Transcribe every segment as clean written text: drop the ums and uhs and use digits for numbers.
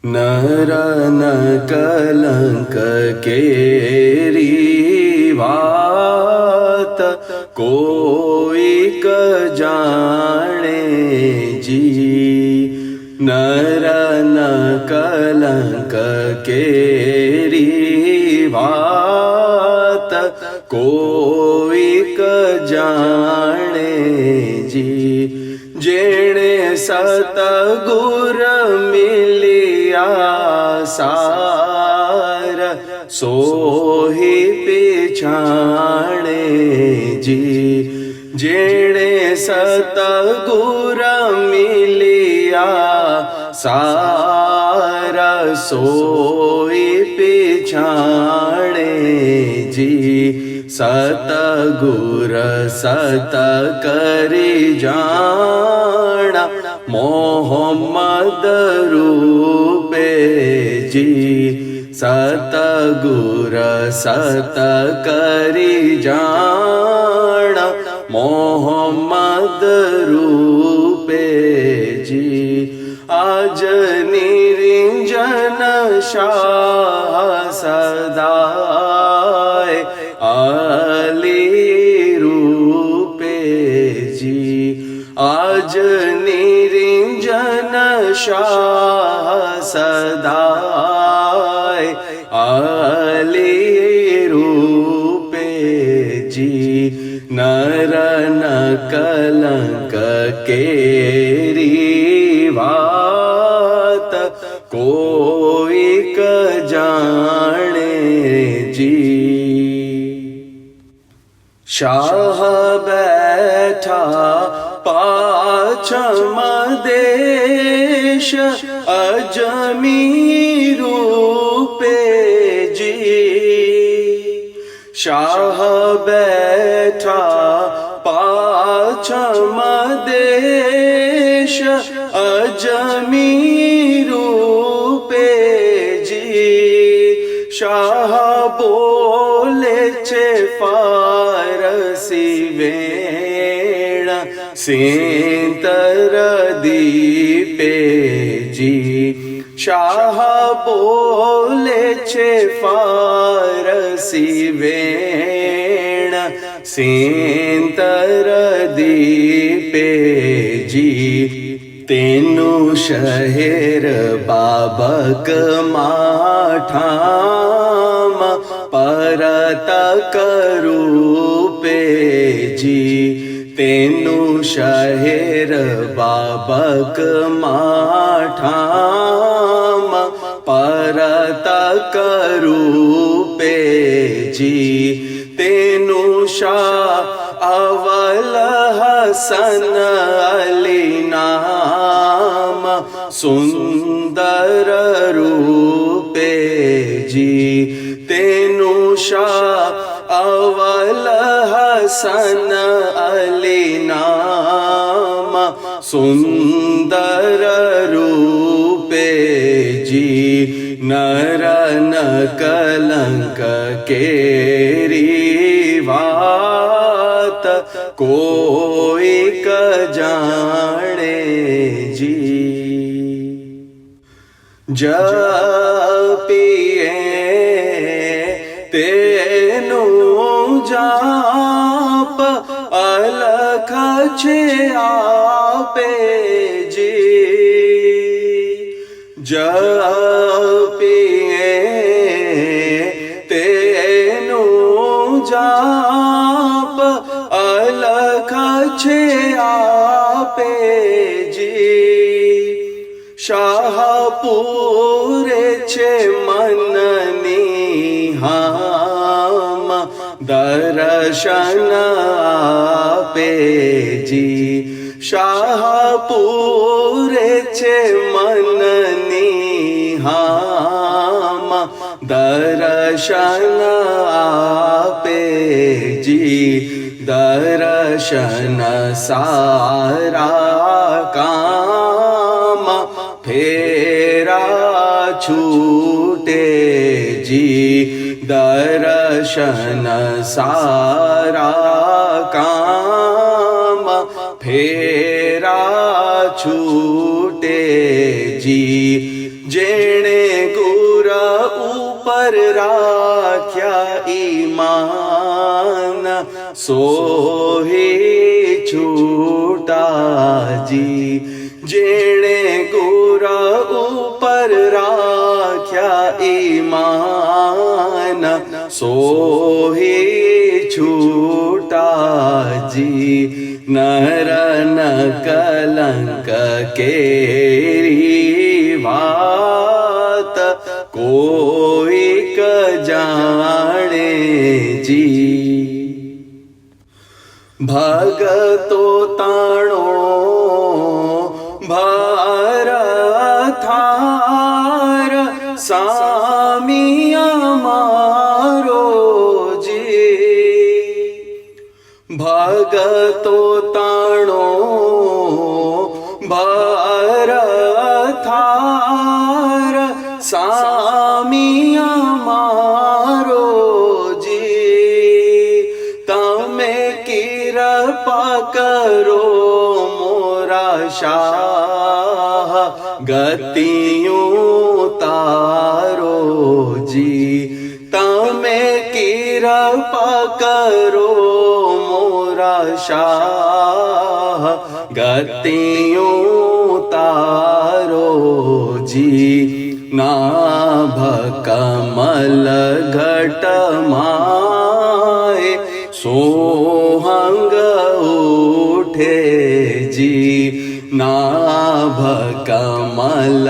नर न कलंक केरी वात कोईक जाने जी। नर न कलंक केरी वात कोईक जाने जी। जेणे सतगुर मिलिया सार सोही पिछाणे जी। जेणे सतगुर मिलिया सार सोही पिछाणे जी। सतगुर सत करी जाना मोहम्मद रूपे जी। सतगुर सत करी जाना मोहम्मद रूपे जी। आज निरंजन शाह सदाए आली रूपे जी। आज निरंजन शाह सदाए आली रूपे जी। नर न कलंक केरी वात कोईक जाने जी। शाह बैठा पाछम देश अजमीरू पे जी। शाह बैठा पाछम देश अजमीरू पे जी। शाह बोले छे फारसी वेण सेंतर दीपे जी। शाह बोले छे फारसी वेण सेंतर दीपे जी। तेनु शहेर बाबक माठाम परत करूपे जी। तेनु शहेर बाबक माठाम परत करूपे जी। तेनु शाह अवल हसन अली नाम सुंदर रूपे जी। तेनु शाह अवल हसन अली नाम सुंदर रूपे जी। नर न कलंक केरी वात कोईक जाने जी। जपिए तेनु जाप अलख छे आपे जी। जपिए तेनु जाप अलख छे आपे जी। शाह पूरे छे मननी हाम दर्शन आपे जी। शाह पूरे छे मननी हाम दर्शन आपे जी। दर्शन सारा काम फेरा छूटे जी। दर्शन सारा काम फेरा छूटे जी। जेण ईमान सोहे छूटा जी जेणे गुरा ऊपर राख्या ईमान सोहे छूटा जी नर न कलंक केरी वात कोई क जाने जी भगतो ताणो भारथार सामिया मारो जी भगतो ताणो भारथार सामिया मारो जी तमे कृपा करो मोरा शाह गतियों तारो जी तमे कृपा करो मोरा शाह गतियों तारो जी नाभ कमल घट माए सोहंग उठे जी नाभ कमल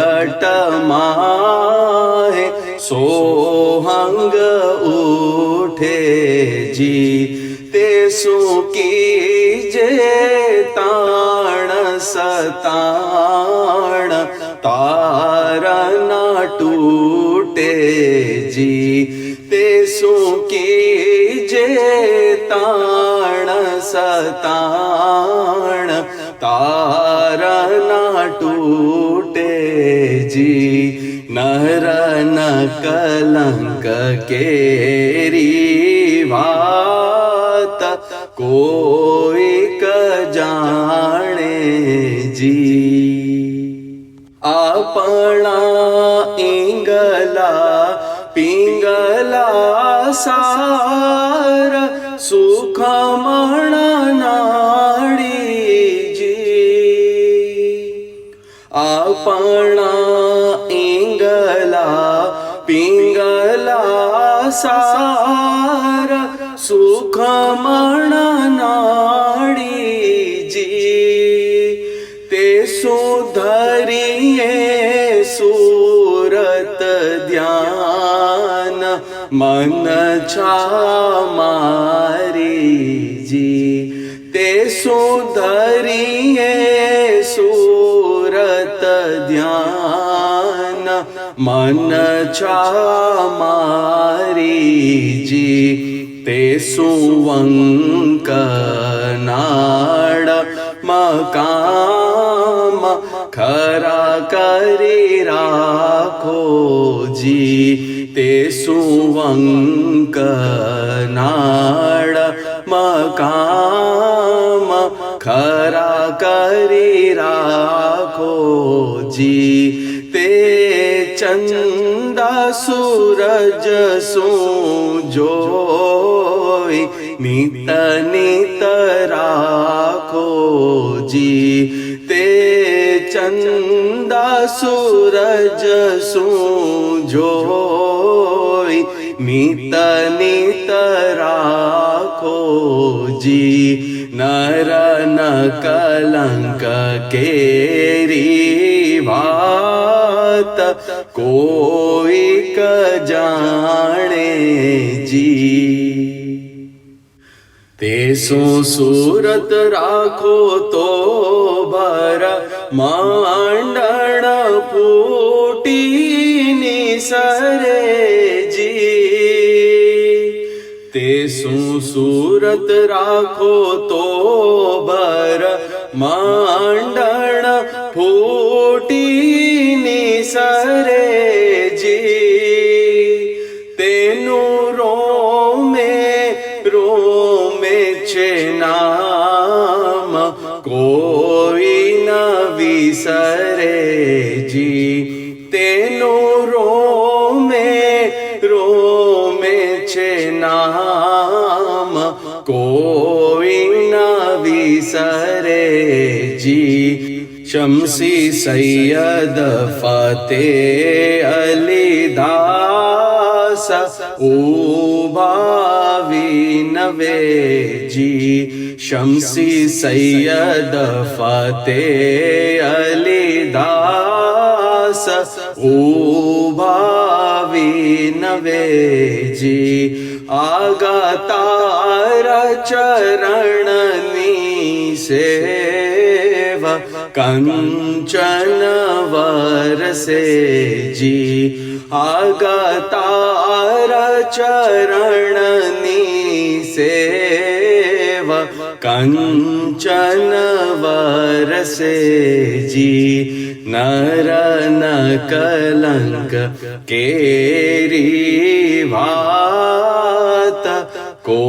घट माए सोहंग उठे जी ते सुकी जे ताण सताण तार न टूटे जी ते सुकी जे ताण सताण तार न टूटे जी नर न कलंक केरी वात कोई क जाने जी आपणा इंगला पिंगला सार सुख मण नाड़ी जी आपणा इंगला पिंगला सार सुख मण नाड़ी जी ते सुधरिए सूरत ध्यान मन छा मारी जी ते सुधरिए सूरत ध्यान मन छा मारी जी ते सुवंक नाड़ मकाम खरा करी राखो जी ते सुवंक नाड़ मकाम खरा करी राखो जी ते चंदा सूरज सू जोई नित नित राखो जी ते चंदा सूरज सू जोई नित नित राखो जी नर न कलंक केरी वात कोई क जाने जी ते सूरत राखो तो भर मांडण फूटी निसरे जी ते सूरत राखो तो भर मांडण फूटी निसरे जी तेनु रोमे छे नाम कोई न विसरे जी तेनु रोमे છે નામ કોઈ ન વિસરે જી શમસી સૈયદ ફતેહ અલી દાસ ઉભાવી નવેજી શમસી સૈયદ ફતેહ અલી દાસ ઉભાવી નવેજી આગા તારા ચરણની સેવા કંચન વરસેજી આગા તારા ચરણની સેવા કંચન વરસેજી નર ન કલંક કેરી વાત કો